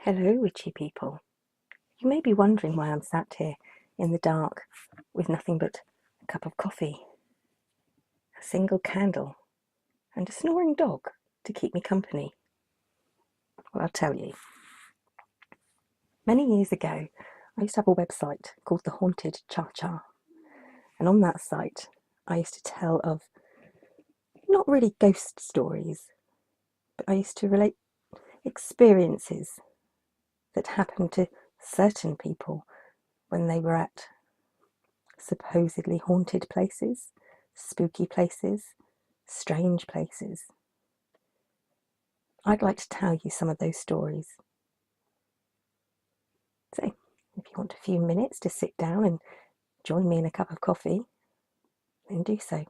Hello, witchy people. You may be wondering why I'm sat here in the dark with nothing but a cup of coffee, a single candle, and a snoring dog to keep me company. Well, I'll tell you. Many years ago, I used to have a website called The Haunted ChaCha, and on that site, I used to tell of not really ghost stories, but I used to relate experiences that happened to certain people when they were at supposedly haunted places, spooky places, strange places. I'd like to tell you some of those stories. So, if you want a few minutes to sit down and join me in a cup of coffee, then do so,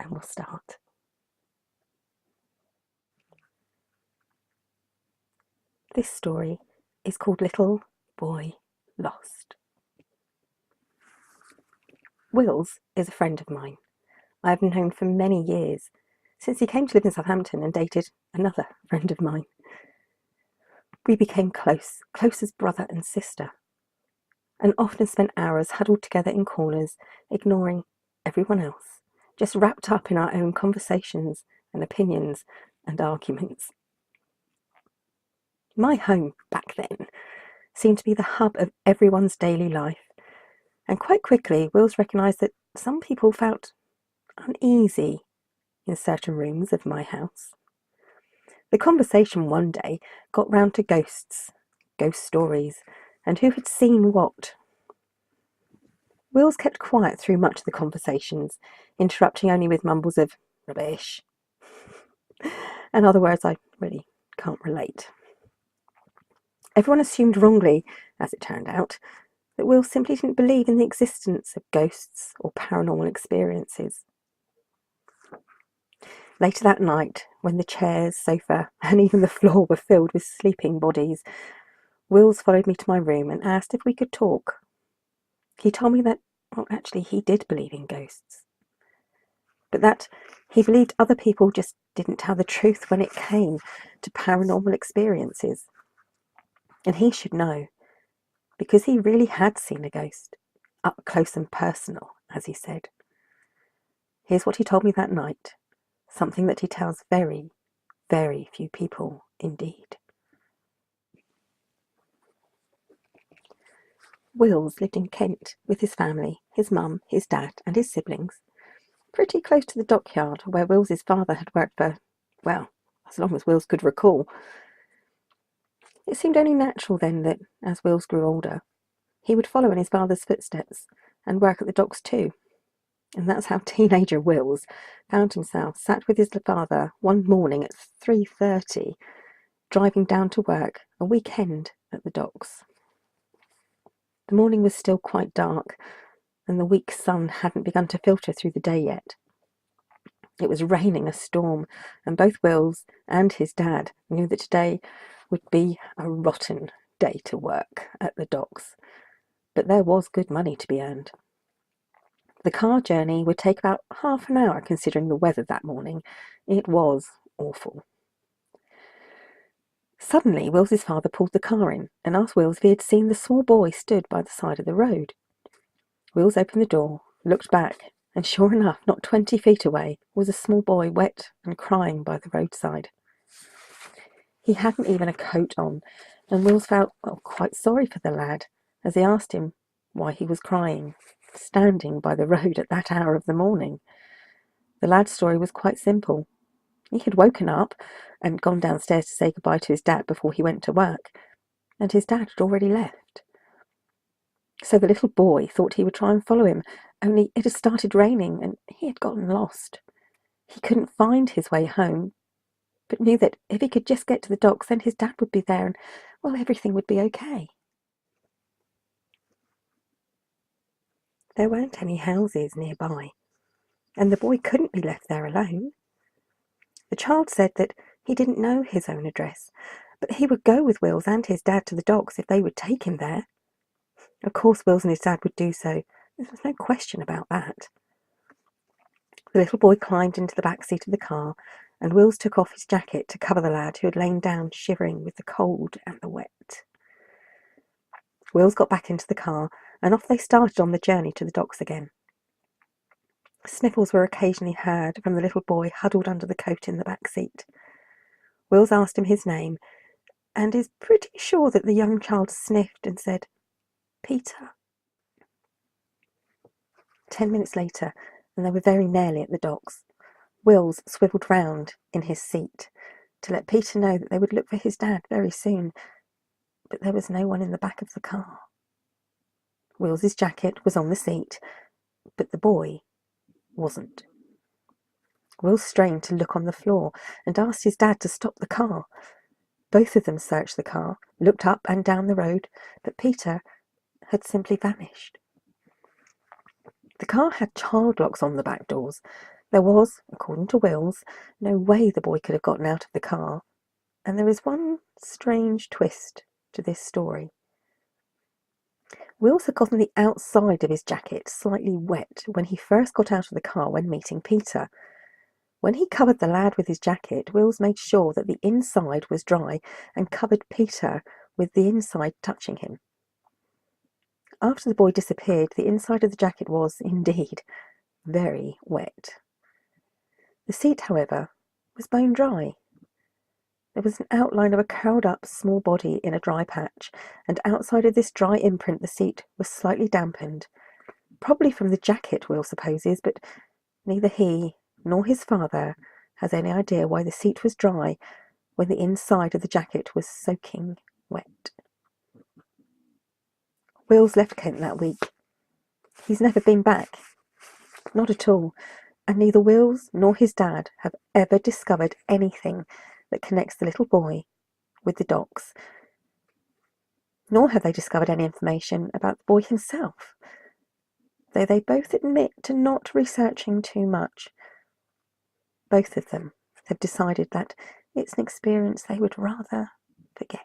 and we'll start. This story is called Little Boy Lost. Wills is a friend of mine. I have known for many years, since he came to live in Southampton and dated another friend of mine. We became close as brother and sister, and often spent hours huddled together in corners, ignoring everyone else, just wrapped up in our own conversations and opinions and arguments. My home back then seemed to be the hub of everyone's daily life, and quite quickly Wills recognised that some people felt uneasy in certain rooms of my house. The conversation one day got round to ghosts, ghost stories, and who had seen what. Wills kept quiet through much of the conversations, interrupting only with mumbles of rubbish and other words I really can't relate. Everyone assumed wrongly, as it turned out, that Will simply didn't believe in the existence of ghosts or paranormal experiences. Later that night, when the chairs, sofa, and even the floor were filled with sleeping bodies, Wills followed me to my room and asked if we could talk. He told me that, well, actually, he did believe in ghosts, but that he believed other people just didn't tell the truth when it came to paranormal experiences. And he should know, because he really had seen a ghost, up close and personal, as he said. Here's what he told me that night, something that he tells very, very few people indeed. Wills lived in Kent with his family, his mum, his dad, and his siblings, pretty close to the dockyard where Wills's father had worked for, well, as long as Wills could recall. It seemed only natural then that, as Wills grew older, he would follow in his father's footsteps and work at the docks too. And that's how teenager Wills found himself sat with his father one morning at 3:30, driving down to work a weekend at the docks. The morning was still quite dark, and the weak sun hadn't begun to filter through the day yet. It was raining a storm, and both Wills and his dad knew that today would be a rotten day to work at the docks. But there was good money to be earned. The car journey would take about half an hour considering the weather that morning. It was awful. Suddenly, Wills's father pulled the car in and asked Wills if he had seen the small boy stood by the side of the road. Wills opened the door, looked back, and sure enough, not 20 feet away, was a small boy wet and crying by the roadside. He hadn't even a coat on, and Wills felt quite sorry for the lad as he asked him why he was crying, standing by the road at that hour of the morning. The lad's story was quite simple. He had woken up and gone downstairs to say goodbye to his dad before he went to work, and his dad had already left. So the little boy thought he would try and follow him, only it had started raining and he had gotten lost. He couldn't find his way home, but knew that if he could just get to the docks, then his dad would be there and, well, everything would be okay. There weren't any houses nearby, and the boy couldn't be left there alone. The child said that he didn't know his own address, but he would go with Wills and his dad to the docks if they would take him there. Of course, Wills and his dad would do so. There was no question about that. The little boy climbed into the back seat of the car, and Wills took off his jacket to cover the lad who had lain down shivering with the cold and the wet. Wills got back into the car, and off they started on the journey to the docks again. Sniffles were occasionally heard from the little boy huddled under the coat in the back seat. Wills asked him his name, and is pretty sure that the young child sniffed and said, "Peter." 10 minutes later, and they were very nearly at the docks. Wills swivelled round in his seat to let Peter know that they would look for his dad very soon, but there was no one in the back of the car. Wills's jacket was on the seat, but the boy wasn't. Wills strained to look on the floor and asked his dad to stop the car. Both of them searched the car, looked up and down the road, but Peter had simply vanished. The car had child locks on the back doors. There was, according to Wills, no way the boy could have gotten out of the car, and there is one strange twist to this story. Wills had gotten the outside of his jacket slightly wet when he first got out of the car when meeting Peter. When he covered the lad with his jacket, Wills made sure that the inside was dry and covered Peter with the inside touching him. After the boy disappeared, the inside of the jacket was, indeed, very wet. The seat, however, was bone dry. There was an outline of a curled-up small body in a dry patch, and outside of this dry imprint the seat was slightly dampened, probably from the jacket, Will supposes, but neither he nor his father has any idea why the seat was dry when the inside of the jacket was soaking wet. Wills left Kent that week. He's never been back. Not at all. And neither Wills nor his dad have ever discovered anything that connects the little boy with the docks. Nor have they discovered any information about the boy himself, though they both admit to not researching too much. Both of them have decided that it's an experience they would rather forget.